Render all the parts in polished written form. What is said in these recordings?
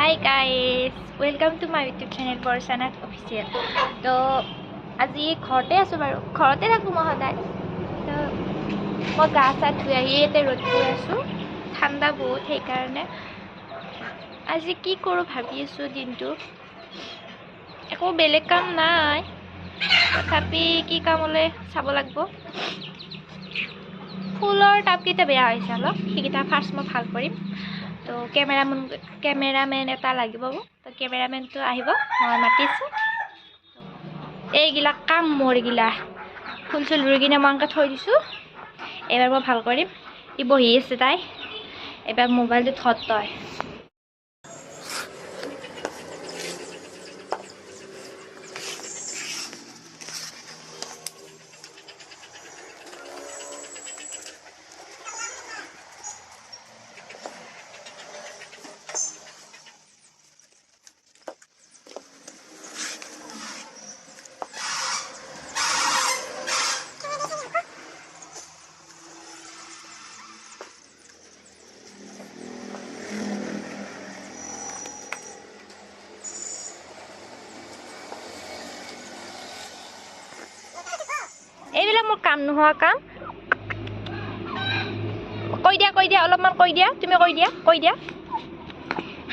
Hi guys, welcome to my YouTube channel Borsanat Official. So, আজি ঘৰতে আছো বাৰু ঘৰতে থাকো মই সদায় তো মই গা চা ধুই আহি এতে ৰ'দ পৰি আছো ঠাণ্ডা বহুত সেইকাৰণে আজি কি কৰো ভাবি আছো দিনটো একো বেলেগ কাম নাই তথাপি কি কাম হলে চাব লাগিব ফুলৰ টাপকেইটা বেয়া হৈছে অলপ সেইকেইটা ফাৰ্ষ্ট মই ভাল কৰিম তো কেমেৰামেন এটা লাগিব তো কেমেৰামেনটো আহিব মই মাতিছো এইগিলা কাম মোৰ গিলা ফুল চুল ৰুই কিনে মই এনেকৈ থৈ দিছোঁ এবাৰ মই ভাল কৰিম ই বহি আছে তাই এবাৰ মোবাইলটো থত তই এইবিলাক মোৰ কাম নোহোৱা কাম কৈ দিয়া অলপমান কৈ দিয়া তুমি কৈ দিয়া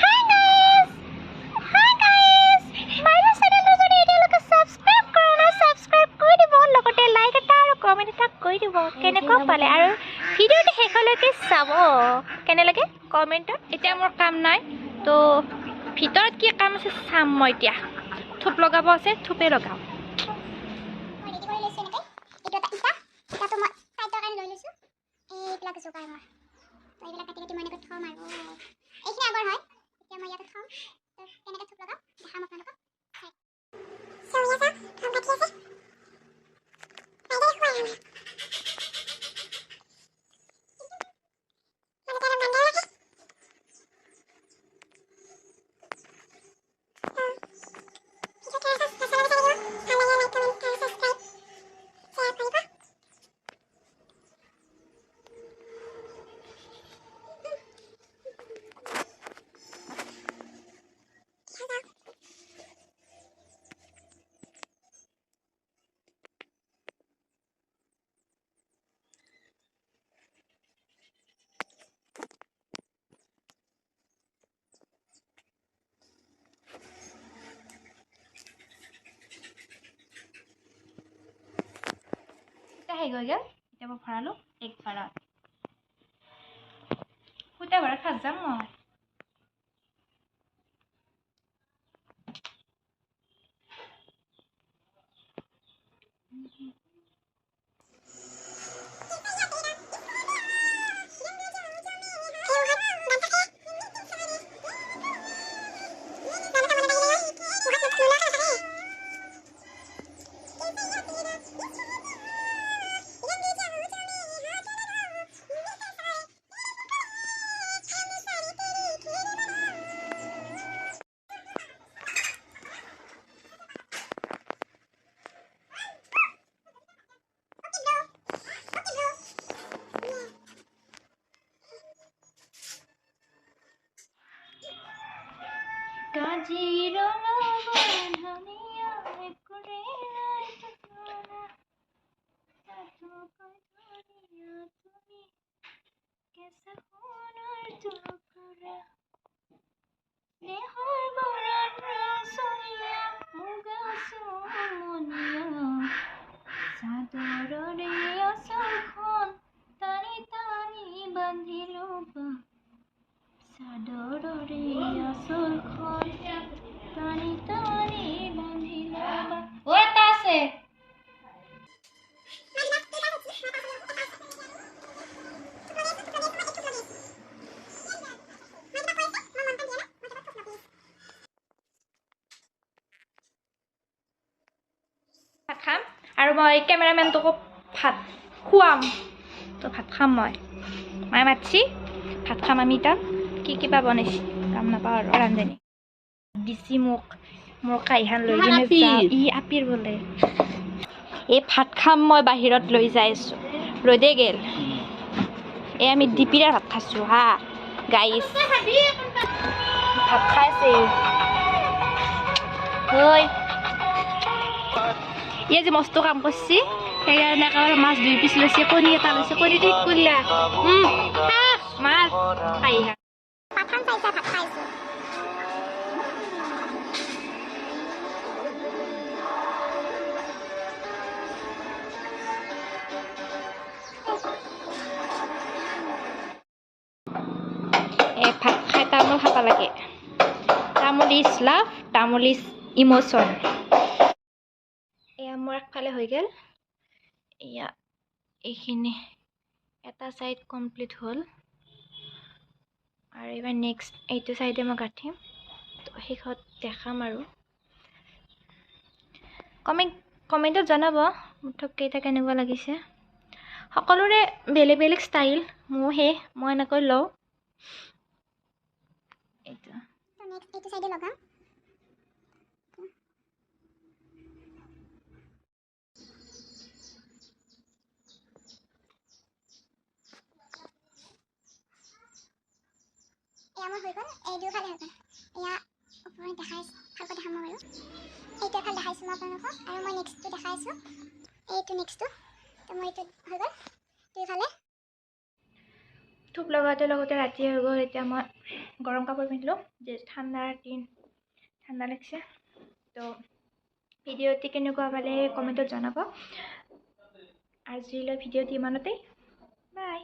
হাই গাইস মাইনা চেনেলটো যদি এতিয়ালৈকে সাবস্ক্ৰাইব কৰা নাই সাবস্ক্ৰাইব কৰি দিব লগতে লাইক এটা আৰু কমেন্ট এটা কৰি দিব কেনেকুৱা পালে আৰু ভিডিঅ'টো শেষলৈকে চাব কেনেলৈকে কমেন্টত এতিয়া মোৰ কাম নাই তো ভিতৰত কি কাম আছে চাম মই এতিয়া থুপ লগাব আছে থুপে লগাও হৈ গ'ল এতিয়া মই ভৰালো এক বাৰত সূতা ভৰা খাত যাম মই কাজিৰঙা বনধনিয়া একোৰে নাই তুলনা তাতোকৈ ধুনীয়া তুমি কেঁচা সোণৰ টুকুৰা দেহৰ বৰণ ৰচনীয়া মুগা চুমনীয়া চাদৰৰে আঁচলখন টানি টানি বান্ধি ল'বা চাদৰৰে আঁচলখন টানি টানি বান্ধি ল'বা ও এটা আছে ভাত খাম আৰু মই কেমেৰামেনটোকো ভাত খুৱাম তো ভাত খাম মই মায়ে মাতছি ভাত খাম আমি তাক কি কিবা বনাইছি কাম নাপাওঁ আৰু ৰান্ধনি দিছি মোক মোৰ কাইহান লৈ কিনে যাওঁ ই আপিৰ বোলে এই ভাত খাম মই বাহিৰত লৈ যাই আছোঁ ৰ'দে গেল এই আমি ডিপিৰে ভাত খাইছোঁ হা গাইছ ভাত খাইছে ঐ ইয়ে যে মস্ত কাম কৰিছে সেইকাৰণে একেবাৰে মাছ 2 পিচ লৈছে কণী এটা লৈছে কণী ঠিক কৰিলা মাছ খাই ভাত খাই তামোল খাব লাগে তামোল ইজ লাভ তামোল ইজ ইমোশ্যন এয়া মোৰ একফালে হৈ গ'ল এয়া এইখিনি এটা সাইড কমপ্লিট হ'ল আৰু এবাৰ নেক্সট এইটো সাইডে মই গাঠিম তো শেষত দেখাম আৰু কমেণ্টত জনাব মুঠক কেইটা কেনেকুৱা লাগিছে সকলোৰে বেলেগ বেলেগ ষ্টাইল মই এনেকৈ লওঁ এইটো নেক্সট এইটো সাইডে লগাম আমার হৈ গ'ল এই দুফালে হৈ গ'ল এয়া ওপৰত দেখাইছোঁ ভালকৈ দেখাম মই বাৰু এইটো এফালে দেখাইছোঁ মই আপোনালোকক আৰু মই নেক্সটটো দেখাইছোঁ এইটো নেক্সটটো তো মই এইটো হৈ গ'ল দুইফালে ধূপ লগাওঁতে লগতে ৰাতি হৈ গ'ল এতিয়া মই গৰম কাপোৰ পিন্ধিলোঁ যে ঠাণ্ডাৰ দিন ঠাণ্ডা লাগিছে তো ভিডিঅ'টি কেনেকুৱা পালে কমেণ্টত জনাব আজিলৈ ভিডিঅ'টি ইমানতেই বাই